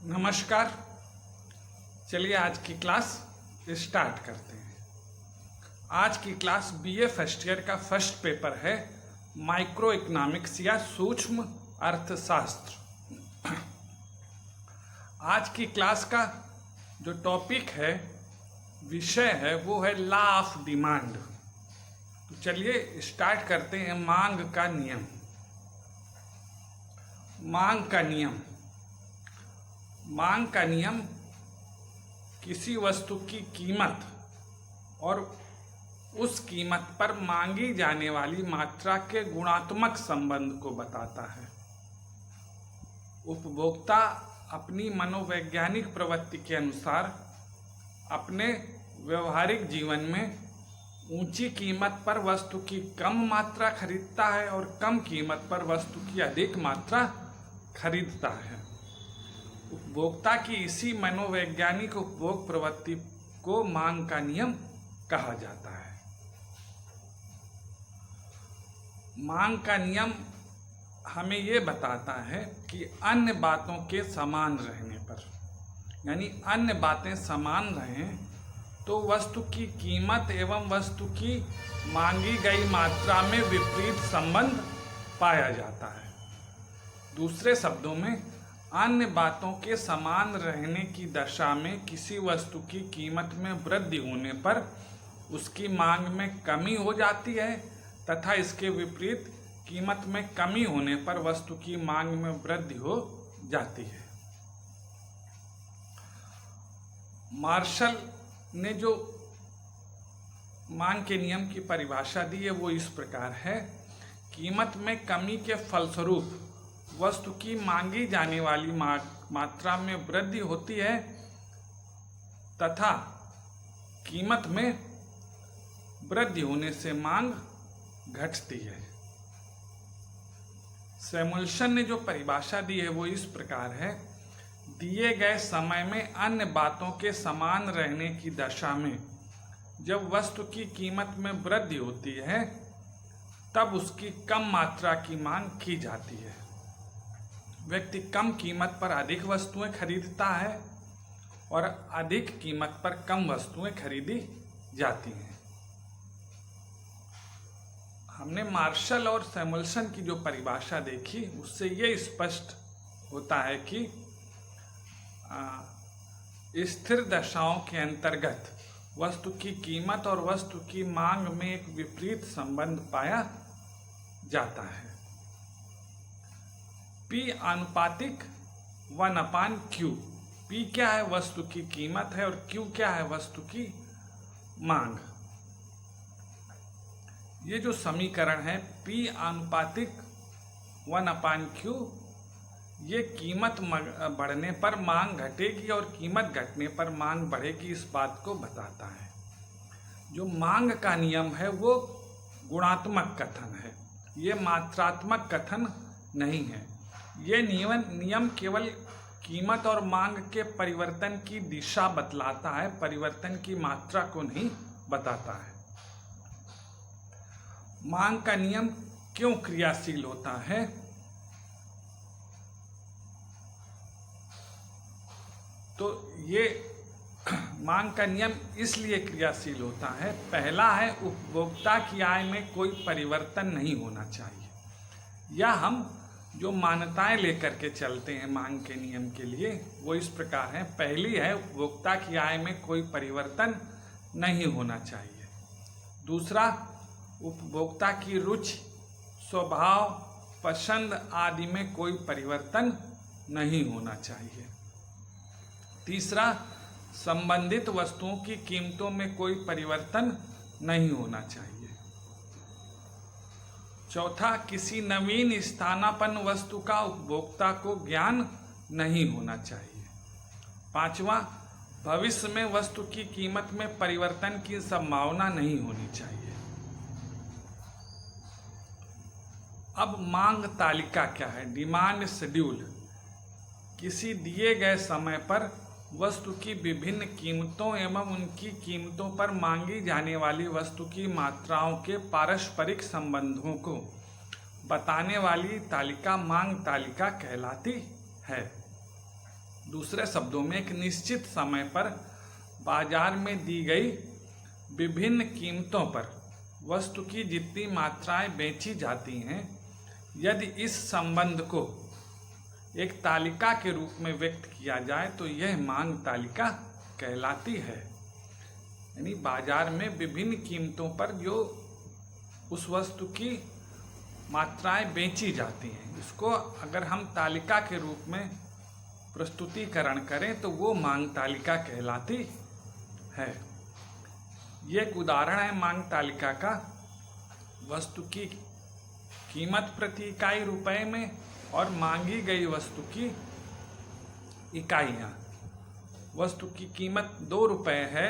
नमस्कार। चलिए आज की क्लास स्टार्ट करते हैं। आज की क्लास बीए फर्स्ट ईयर का फर्स्ट पेपर है, माइक्रो इकोनॉमिक्स या सूक्ष्म अर्थशास्त्र। आज की क्लास का जो टॉपिक है, विषय है, वो है लॉ ऑफ डिमांड। तो चलिए स्टार्ट करते हैं। मांग का नियम। मांग का नियम मांग का नियम किसी वस्तु की कीमत और उस कीमत पर मांगी जाने वाली मात्रा के गुणात्मक संबंध को बताता है। उपभोक्ता अपनी मनोवैज्ञानिक प्रवृत्ति के अनुसार अपने व्यवहारिक जीवन में ऊंची कीमत पर वस्तु की कम मात्रा खरीदता है और कम कीमत पर वस्तु की अधिक मात्रा खरीदता है। उपभोक्ता की इसी मनोवैज्ञानिक उपभोग प्रवृत्ति को मांग का नियम कहा जाता है। मांग का नियम हमें ये बताता है कि अन्य बातों के समान रहने पर, यानी अन्य बातें समान रहें तो वस्तु की कीमत एवं वस्तु की मांगी गई मात्रा में विपरीत संबंध पाया जाता है। दूसरे शब्दों में, अन्य बातों के समान रहने की दशा में किसी वस्तु की कीमत में वृद्धि होने पर उसकी मांग में कमी हो जाती है तथा इसके विपरीत कीमत में कमी होने पर वस्तु की मांग में वृद्धि हो जाती है। मार्शल ने जो मांग के नियम की परिभाषा दी है वो इस प्रकार है। कीमत में कमी के फलस्वरूप वस्तु की मांगी जाने वाली मात्रा में वृद्धि होती है तथा कीमत में वृद्धि होने से मांग घटती है। सैमुअल्सन ने जो परिभाषा दी है वो इस प्रकार है। दिए गए समय में अन्य बातों के समान रहने की दशा में जब वस्तु की कीमत में वृद्धि होती है तब उसकी कम मात्रा की मांग की जाती है। व्यक्ति कम कीमत पर अधिक वस्तुएं खरीदता है और अधिक कीमत पर कम वस्तुएं खरीदी जाती हैं। हमने मार्शल और सैमुअल्सन की जो परिभाषा देखी उससे ये स्पष्ट होता है कि स्थिर दशाओं के अंतर्गत वस्तु की कीमत और वस्तु की मांग में एक विपरीत संबंध पाया जाता है। P आनुपातिक 1/Q। P क्या है? वस्तु की कीमत है और Q क्या है? वस्तु की मांग। ये जो समीकरण है P आनुपातिक 1/Q, ये कीमत बढ़ने पर मांग घटेगी और कीमत घटने पर मांग बढ़ेगी, इस बात को बताता है। जो मांग का नियम है वो गुणात्मक कथन है, ये मात्रात्मक कथन नहीं है। ये नियम केवल कीमत और मांग के परिवर्तन की दिशा बतलाता है, परिवर्तन की मात्रा को नहीं बताता है। मांग का नियम क्यों क्रियाशील होता है? तो ये मांग का नियम इसलिए क्रियाशील होता है। पहला है, उपभोक्ता की आय में कोई परिवर्तन नहीं होना चाहिए। या हम जो मान्यताएं लेकर के चलते हैं मांग के नियम के लिए वो इस प्रकार है। पहली है, उपभोक्ता की आय में कोई परिवर्तन नहीं होना चाहिए। दूसरा, उपभोक्ता की रुचि, स्वभाव, पसंद आदि में कोई परिवर्तन नहीं होना चाहिए। तीसरा, संबंधित वस्तुओं की कीमतों में कोई परिवर्तन नहीं होना चाहिए। चौथा, किसी नवीन स्थानापन्न वस्तु का उपभोक्ता को ज्ञान नहीं होना चाहिए। पांचवा, भविष्य में वस्तु की कीमत में परिवर्तन की संभावना नहीं होनी चाहिए। अब मांग तालिका क्या है? डिमांड शेड्यूल किसी दिए गए समय पर वस्तु की विभिन्न कीमतों एवं उनकी कीमतों पर मांगी जाने वाली वस्तु की मात्राओं के पारस्परिक संबंधों को बताने वाली तालिका मांग तालिका कहलाती है। दूसरे शब्दों में एक निश्चित समय पर बाजार में दी गई विभिन्न कीमतों पर वस्तु की जितनी मात्राएं बेची जाती हैं, यदि इस संबंध को एक तालिका के रूप में व्यक्त किया जाए तो यह मांग तालिका कहलाती है। यानी बाजार में विभिन्न कीमतों पर जो उस वस्तु की मात्राएं बेची जाती हैं, इसको अगर हम तालिका के रूप में प्रस्तुतिकरण करें तो वो मांग तालिका कहलाती है। ये एक उदाहरण है मांग तालिका का। वस्तु की कीमत प्रति इकाई रुपए में और मांगी गई वस्तु की इकाइयाँ। वस्तु की कीमत 2 रुपये है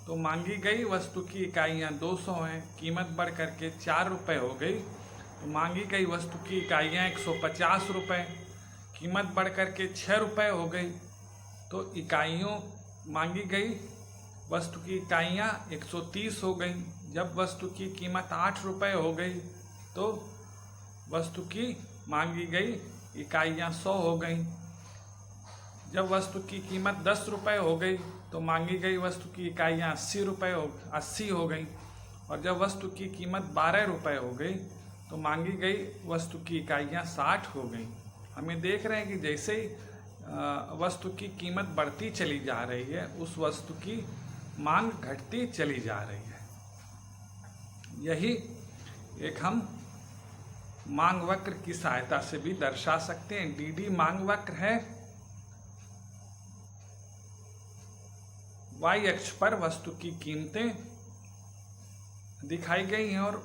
तो मांगी गई वस्तु की इकाइयाँ 200 हैं। कीमत बढ़ करके 4 रुपये हो गई तो मांगी गई वस्तु की इकाइयाँ 150 रुपये। कीमत बढ़ करके 6 रुपये हो गई तो इकाइयों मांगी गई वस्तु की इकाइयाँ 130 हो गई। जब वस्तु की कीमत 8 रुपये हो गई तो वस्तु की मांगी गई इकाइयाँ 100 हो गई। जब वस्तु की कीमत 10 रुपये हो गई तो मांगी गई वस्तु की इकाइयाँ 80 हो गई। और जब वस्तु की कीमत 12 रुपये हो गई तो मांगी गई वस्तु की इकाइयाँ 60 हो गई। हमें देख रहे हैं कि जैसे ही वस्तु की कीमत बढ़ती चली जा रही है, उस वस्तु की मांग घटती चली जा रही है। यही एक हम मांग वक्र की सहायता से भी दर्शा सकते हैं। डीडी मांग वक्र है। वाई अक्ष पर वस्तु की कीमतें दिखाई गई हैं और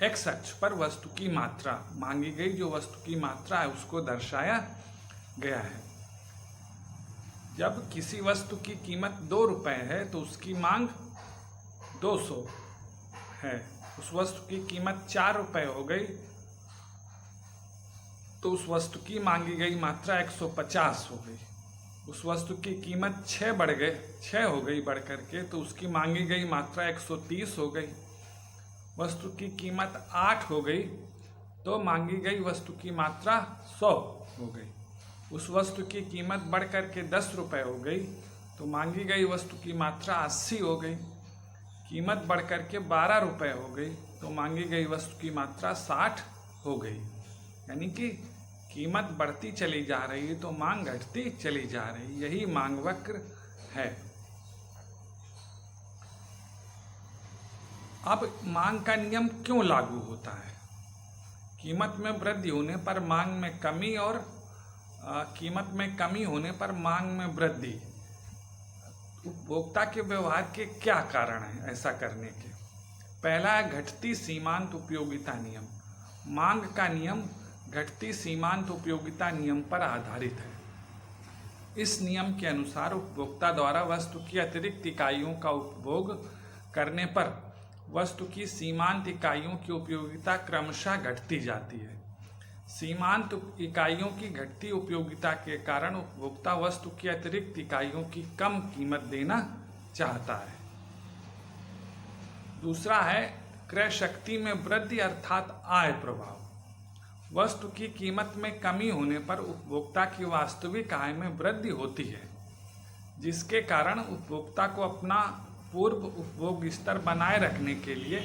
एक्स अक्ष पर वस्तु की मात्रा, मांगी गई जो वस्तु की मात्रा है उसको दर्शाया गया है। जब किसी वस्तु की कीमत 2 रुपये है तो उसकी मांग 200 है। उस वस्तु की कीमत 4 रुपये हो गई तो उस वस्तु की मांगी गई मात्रा 150 हो गई। उस वस्तु की कीमत 6 हो गई बढ़ करके तो उसकी मांगी गई मात्रा 130 हो गई। वस्तु की कीमत 8 हो गई तो मांगी गई वस्तु की मात्रा 100 हो गई। उस वस्तु की कीमत बढ़ करके 10 रुपये हो गई तो मांगी गई वस्तु की मात्रा 80 हो गई। कीमत बढ़ करके 12 रुपये हो गई तो मांगी गई वस्तु की मात्रा 60 हो गई। यानी कि कीमत बढ़ती चली जा रही है तो मांग घटती चली जा रही, यही मांग वक्र है। अब मांग का नियम क्यों लागू होता है? कीमत में वृद्धि होने पर मांग में कमी और कीमत में कमी होने पर मांग में वृद्धि। उपभोक्ता के व्यवहार के क्या कारण हैं ऐसा करने के? पहला है घटती सीमांत उपयोगिता नियम। मांग का नियम घटती सीमांत उपयोगिता नियम पर आधारित है। इस नियम के अनुसार उपभोक्ता द्वारा वस्तु की अतिरिक्त इकाइयों का उपभोग करने पर वस्तु की सीमांत इकाइयों की उपयोगिता क्रमशः घटती जाती है। सीमांत इकाइयों की घटती उपयोगिता के कारण उपभोक्ता वस्तु की अतिरिक्त इकाइयों की कम कीमत देना चाहता है। दूसरा है क्रय शक्ति में वृद्धि अर्थात आय प्रभाव। वस्तु की कीमत में कमी होने पर उपभोक्ता की वास्तविक आय में वृद्धि होती है, जिसके कारण उपभोक्ता को अपना पूर्व उपभोग स्तर बनाए रखने के लिए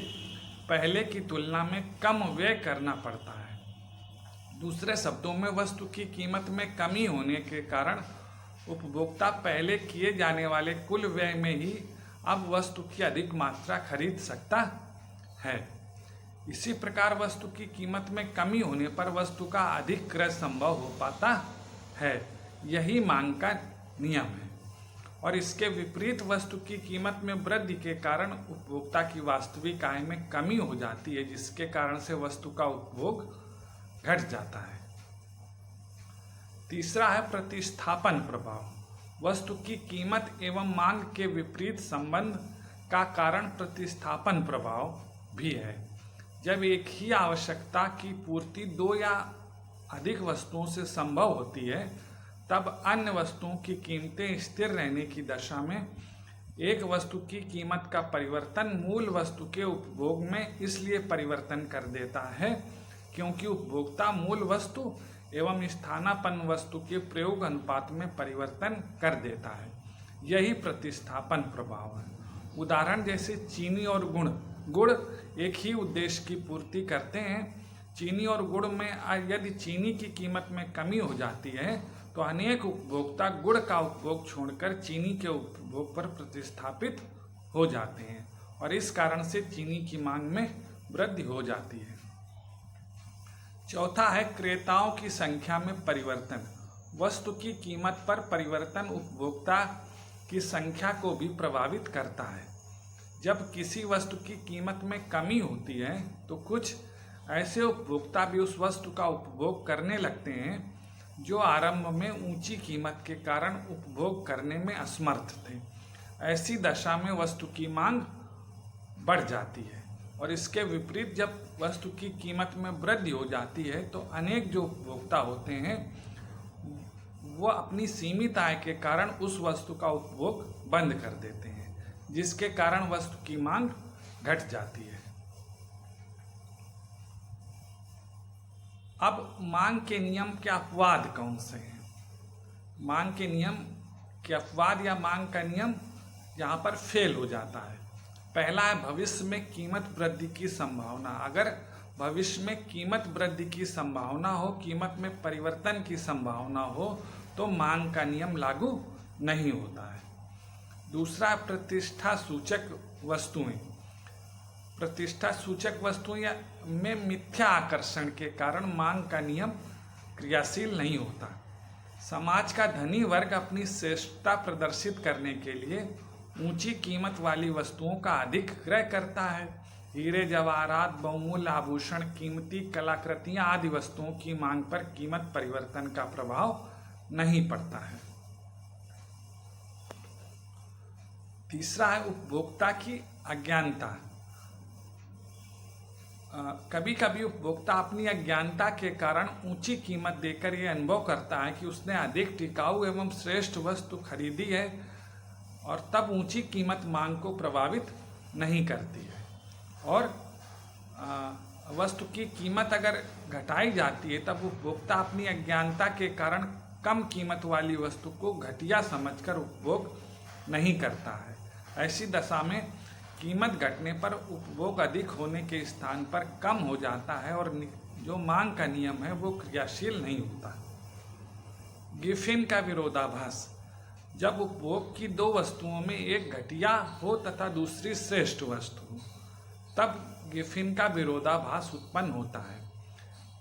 पहले की तुलना में कम व्यय करना पड़ता है। दूसरे शब्दों में वस्तु की कीमत में कमी होने के कारण उपभोक्ता पहले किए जाने वाले कुल व्यय में ही अब वस्तु की अधिक मात्रा खरीद सकता है। इसी प्रकार वस्तु की कीमत में कमी होने पर वस्तु का अधिक क्रय संभव हो पाता है। यही मांग का नियम है। और इसके विपरीत वस्तु की कीमत में वृद्धि के कारण उपभोक्ता की वास्तविक आय में कमी हो जाती है, जिसके कारण से वस्तु का उपभोग घट जाता है। तीसरा है प्रतिस्थापन प्रभाव। वस्तु की कीमत एवं मांग के विपरीत संबंध का कारण प्रतिस्थापन प्रभाव भी है। जब एक ही आवश्यकता की पूर्ति 2 या अधिक वस्तुओं से संभव होती है, तब अन्य वस्तुओं की कीमतें स्थिर रहने की दशा में एक वस्तु की कीमत का परिवर्तन मूल वस्तु के उपभोग में इसलिए परिवर्तन कर देता है क्योंकि उपभोक्ता मूल वस्तु एवं स्थानापन्न वस्तु के प्रयोग अनुपात में परिवर्तन कर देता है। यही प्रतिस्थापन प्रभाव है। उदाहरण जैसे चीनी और गुड़। गुड़ एक ही उद्देश्य की पूर्ति करते हैं। चीनी और गुड़ में यदि चीनी की कीमत में कमी हो जाती है तो अनेक उपभोक्ता गुड़ का उपभोग छोड़कर चीनी के उपभोग पर प्रतिस्थापित हो जाते हैं और इस कारण से चीनी की मांग में वृद्धि हो जाती है। चौथा है क्रेताओं की संख्या में परिवर्तन। वस्तु की कीमत पर परिवर्तन उपभोक्ता की संख्या को भी प्रभावित करता है। जब किसी वस्तु की कीमत में कमी होती है तो कुछ ऐसे उपभोक्ता भी उस वस्तु का उपभोग करने लगते हैं जो आरंभ में ऊंची कीमत के कारण उपभोग करने में असमर्थ थे। ऐसी दशा में वस्तु की मांग बढ़ जाती है और इसके विपरीत जब वस्तु की कीमत में वृद्धि हो जाती है तो अनेक जो उपभोक्ता होते हैं वो अपनी सीमित आय के कारण उस वस्तु का उपभोग बंद कर देते हैं, जिसके कारण वस्तु की मांग घट जाती है। अब मांग के नियम के अपवाद कौन से हैं? मांग के नियम के अपवाद या मांग का नियम यहाँ पर फेल हो जाता है। पहला है भविष्य में कीमत वृद्धि की संभावना। अगर भविष्य में कीमत वृद्धि की संभावना हो, कीमत में परिवर्तन की संभावना हो तो मांग का नियम लागू नहीं होता है। दूसरा प्रतिष्ठा सूचक वस्तुएं। प्रतिष्ठा सूचक वस्तुएं में मिथ्या आकर्षण के कारण मांग का नियम क्रियाशील नहीं होता। समाज का धनी वर्ग अपनी श्रेष्ठता प्रदर्शित करने के लिए ऊंची कीमत वाली वस्तुओं का अधिक क्रय करता है। हीरे जवाहरात, बहुमूल्य आभूषण, कीमती कलाकृतियां आदि वस्तुओं की मांग पर कीमत परिवर्तन का प्रभाव नहीं पड़ता है। तीसरा है उपभोक्ता की अज्ञानता। कभी कभी उपभोक्ता अपनी अज्ञानता के कारण ऊंची कीमत देकर यह अनुभव करता है कि उसने अधिक टिकाऊ एवं श्रेष्ठ वस्तु खरीदी है और तब ऊंची कीमत मांग को प्रभावित नहीं करती है और वस्तु की कीमत अगर घटाई जाती है तब उपभोक्ता अपनी अज्ञानता के कारण कम कीमत वाली वस्तु को घटिया समझकर उपभोग नहीं करता है। ऐसी दशा में कीमत घटने पर उपभोग अधिक होने के स्थान पर कम हो जाता है और जो मांग का नियम है वो क्रियाशील नहीं होता। गिफिन का विरोधाभास। जब उपभोग की दो वस्तुओं में एक घटिया हो तथा दूसरी श्रेष्ठ वस्तु हो तब गिफिन का विरोधाभास उत्पन्न होता है।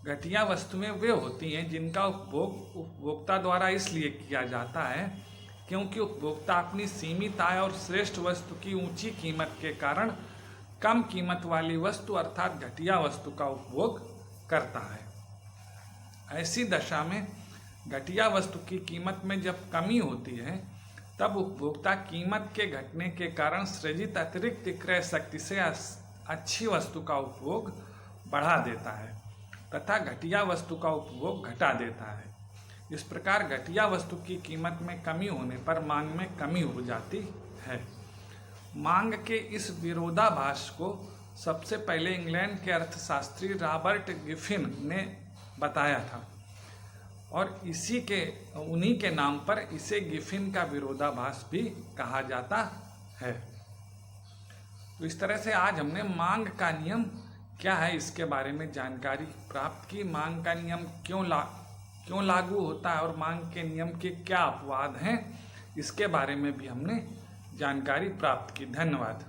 घटिया वस्तुएं वे होती हैं जिनका उपभोग उपभोक्ता द्वारा इसलिए किया जाता है क्योंकि उपभोक्ता अपनी सीमित आय और श्रेष्ठ वस्तु की ऊंची कीमत के कारण कम कीमत वाली वस्तु अर्थात घटिया वस्तु का उपभोग करता है। ऐसी दशा में घटिया वस्तु की कीमत में जब कमी होती है तब उपभोक्ता कीमत के घटने के कारण सृजित अतिरिक्त क्रय शक्ति से अच्छी वस्तु का उपभोग बढ़ा देता है तथा घटिया वस्तु का उपभोग घटा देता है। इस प्रकार घटिया वस्तु की कीमत में कमी होने पर मांग में कमी हो जाती है। मांग के इस विरोधाभास को सबसे पहले इंग्लैंड के अर्थशास्त्री रॉबर्ट गिफिन ने बताया था और उन्हीं के नाम पर इसे गिफिन का विरोधाभास भी कहा जाता है। तो इस तरह से आज हमने मांग का नियम क्या है इसके बारे में जानकारी प्राप्त की। मांग का नियम क्यों लागू होता है और मांग के नियम के क्या अपवाद हैं इसके बारे में भी हमने जानकारी प्राप्त की। धन्यवाद।